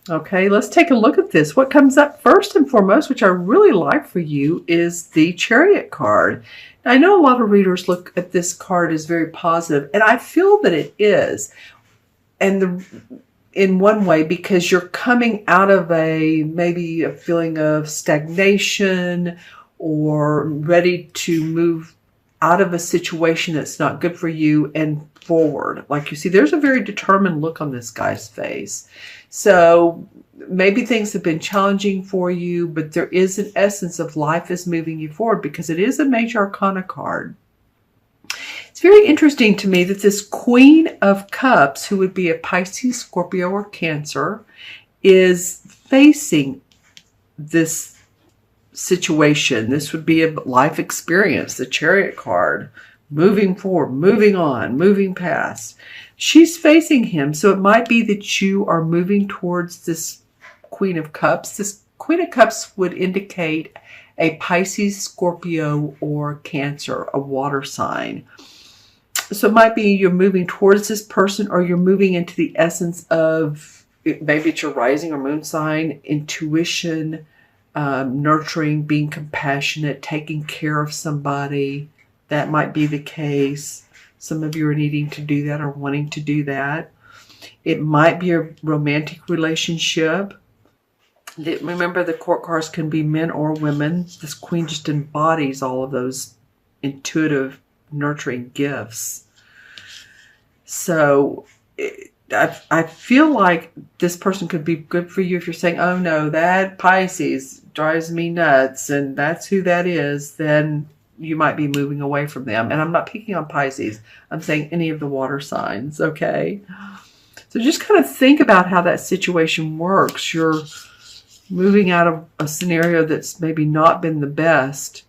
Okay, let's take a look at this. What comes up first and foremost, which I really like for you, is the Chariot card. Now, I know a lot of readers look at this card as very positive, and I feel that it is. And in one way, because you're coming out of maybe a feeling of stagnation or ready to move out of a situation that's not good for you and forward. Like you see, there's a very determined look on this guy's face. So maybe things have been challenging for you, but there is an essence of life is moving you forward because it is a major arcana card. It's very interesting to me that this Queen of Cups, who would be a Pisces, Scorpio, or Cancer, is facing this situation. This would be a life experience, the Chariot card, moving forward, moving on, moving past. She's facing him, so it might be that you are moving towards this Queen of Cups. This Queen of Cups would indicate a Pisces, Scorpio, or Cancer, a water sign. So it might be you're moving towards this person, or you're moving into the essence of, maybe it's your rising or moon sign, intuition, nurturing, being compassionate, taking care of somebody. That might be the case. Some of you are needing to do that or wanting to do that. It might be a romantic relationship. Remember, the court cards can be men or women. This queen just embodies all of those intuitive, nurturing gifts. So I feel like this person could be good for you if you're saying, oh no, that Pisces drives me nuts and that's who that is, then you might be moving away from them. And I'm not picking on Pisces. I'm saying any of the water signs, okay? So just kind of think about how that situation works. You're moving out of a scenario that's maybe not been the best,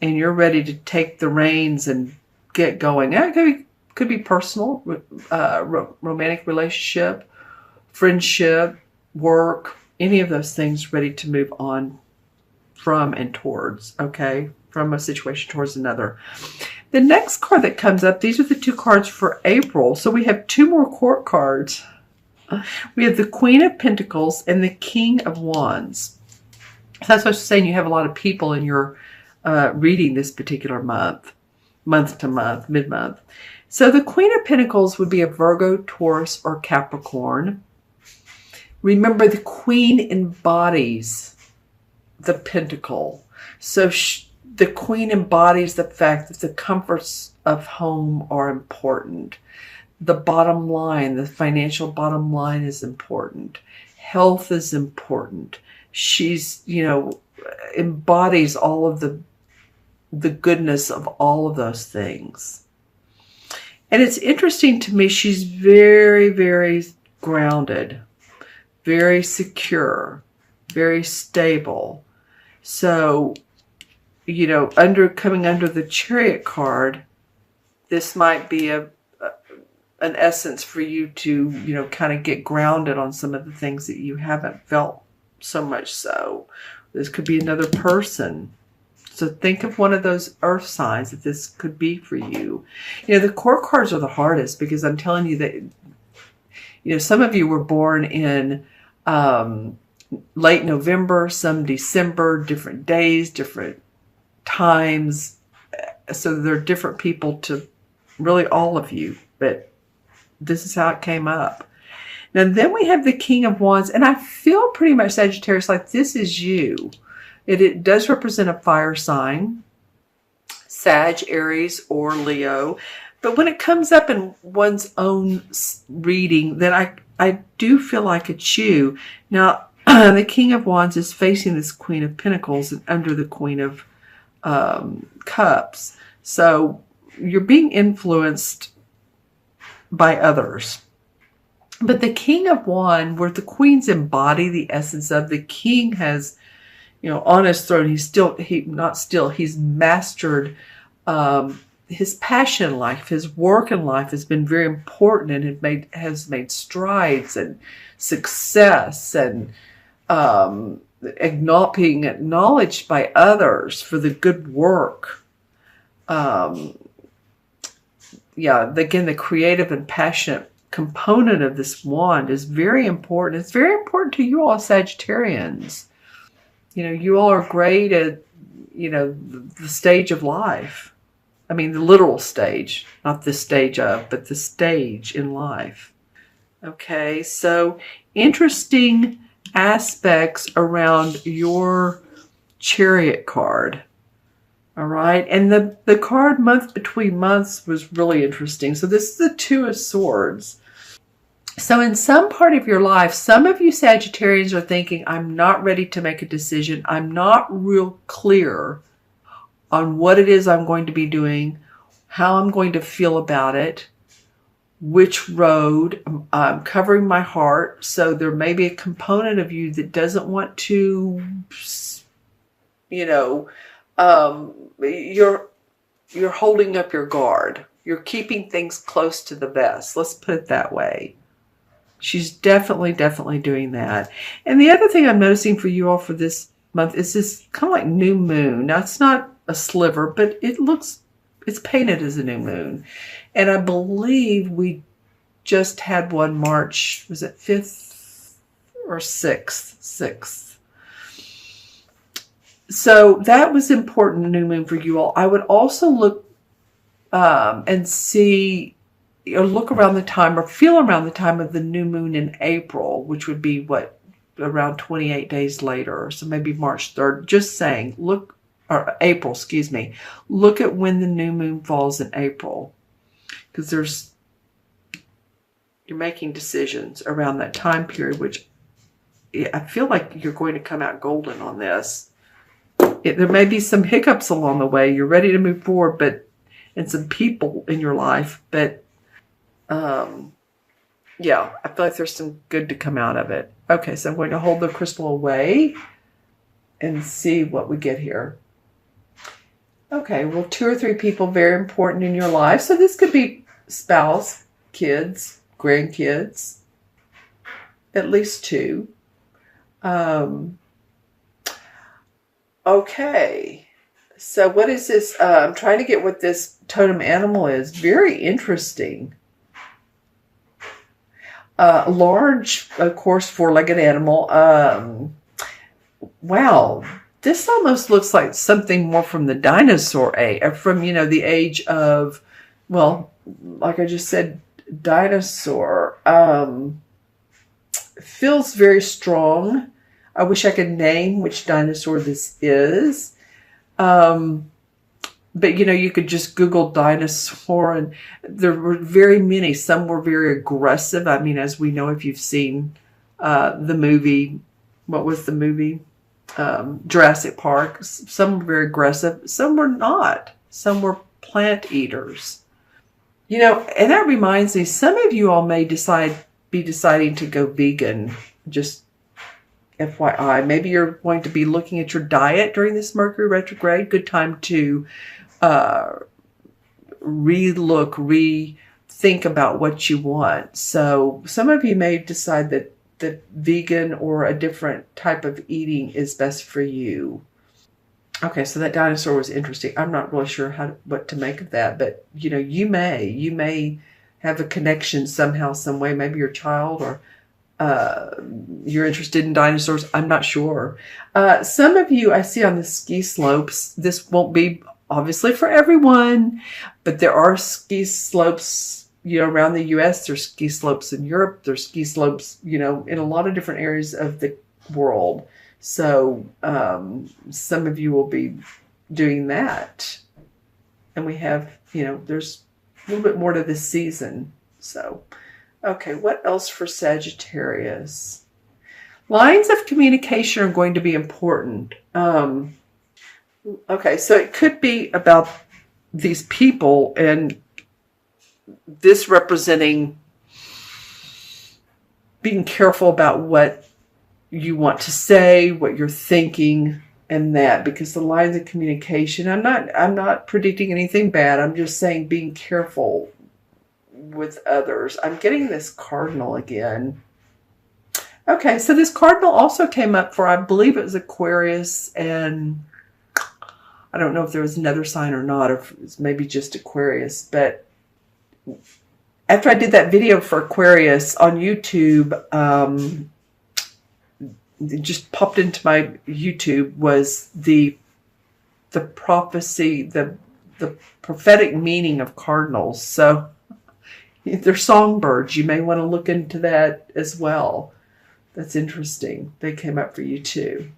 and you're ready to take the reins and get going. That could be personal, romantic relationship, friendship, work, any of those things, ready to move on from and towards, okay? From a situation towards another. The next card that comes up, these are the two cards for April. So we have two more court cards. We have the Queen of Pentacles and the King of Wands. So that's what I'm saying. You have a lot of people in your reading this particular month to month, mid-month. So the Queen of Pentacles would be a Virgo, Taurus, or Capricorn. Remember, the Queen embodies the Pentacle. So the Queen embodies the fact that the comforts of home are important. The bottom line, the financial bottom line, is important. Health is important. She's, embodies all of the goodness of all of those things. And it's interesting to me, she's very, very grounded, very secure, very stable. So, coming under the Chariot card, this might be an essence for you to, kind of get grounded on some of the things that you haven't felt so much so. This could be another person. So think of one of those earth signs that this could be for you. The court cards are the hardest because I'm telling you that, some of you were born in late November, some December, different days, different times. So there are different people to really all of you, but this is how it came up. Now then we have the King of Wands, and I feel pretty much, Sagittarius, like this is you. It does represent a fire sign, Sag, Aries, or Leo. But when it comes up in one's own reading, then I do feel like it's you. Now, the King of Wands is facing this Queen of Pentacles and under the Queen of Cups. So you're being influenced by others. But the King of Wands, where the queens embody the essence of, the king has, on his throne, he's mastered his passion in life, his work in life has been very important and has made strides and success and being acknowledged by others for the good work. Again, the creative and passionate component of this wand is very important. It's very important to you all Sagittarians. You know, you all are great at, you know, the stage of life. I mean, the literal stage, not the stage of, but the stage in life. Okay, so interesting aspects around your Chariot card. All right, and the card month between months was really interesting. So this is the Two of Swords. So in some part of your life, some of you Sagittarians are thinking, I'm not ready to make a decision. I'm not real clear on what it is I'm going to be doing, how I'm going to feel about it, which road. I'm covering my heart. So there may be a component of you that doesn't want to, you know, you're holding up your guard. You're keeping things close to the vest. Let's put it that way. She's definitely doing that. And the other thing I'm noticing for you all for this month is this kind of like new moon. Now, it's not a sliver, but it's painted as a new moon. And I believe we just had one March, was it 5th or 6th? 6th. So that was important, new moon for you all. I would also look and see, or look around the time or feel around the time of the new moon in April, which would be what, around 28 days later. So maybe March 3rd. Just saying, look, or April, excuse me. Look at when the new moon falls in April. Because you're making decisions around that time period, which I feel like you're going to come out golden on this. There may be some hiccups along the way. You're ready to move forward, and some people in your life, but yeah, I feel like there's some good to come out of it. Okay, so I'm going to hold the crystal away and see what we get here. Okay, well, 2 or 3 people very important in your life. So this could be spouse, kids, grandkids, at least 2. Okay, so what is this? I'm trying to get what this totem animal is. Very interesting. Large, of course, 4-legged animal. Wow, this almost looks like something more from the dinosaur age, from, you know, the age of, well, like I just said, dinosaur. Feels very strong. I wish I could name which dinosaur this is. But, you know, you could just Google dinosaur, and there were very many. Some were very aggressive. I mean, as we know, if you've seen the movie, what was the movie? Jurassic Park. Some were very aggressive. Some were not. Some were plant eaters. You know, and that reminds me, some of you all may be deciding to go vegan. Just FYI, maybe you're going to be looking at your diet during this Mercury retrograde. Good time to rethink about what you want. So some of you may decide that vegan or a different type of eating is best for you. Okay, so that dinosaur was interesting. I'm not really sure what to make of that, but you know, you may have a connection somehow, some way. Maybe your child or you're interested in dinosaurs. I'm not sure. Some of you I see on the ski slopes. This won't be obviously for everyone, but there are ski slopes, you know, around the U.S. There's ski slopes in Europe. There's ski slopes, you know, in a lot of different areas of the world. So some of you will be doing that. And we have, you know, there's a little bit more to this season. So, okay, what else for Sagittarius? Lines of communication are going to be important. Okay, so it could be about these people, and this representing being careful about what you want to say, what you're thinking, and that, because the lines of communication, I'm not predicting anything bad. I'm just saying being careful with others. I'm getting this cardinal again. Okay, so this cardinal also came up for, I believe it was Aquarius, and I don't know if there was another sign or not, or if it was maybe just Aquarius, but after I did that video for Aquarius on YouTube, it just popped into my YouTube was the prophecy, the prophetic meaning of cardinals. So they're songbirds. You may want to look into that as well. That's interesting. They came up for you too.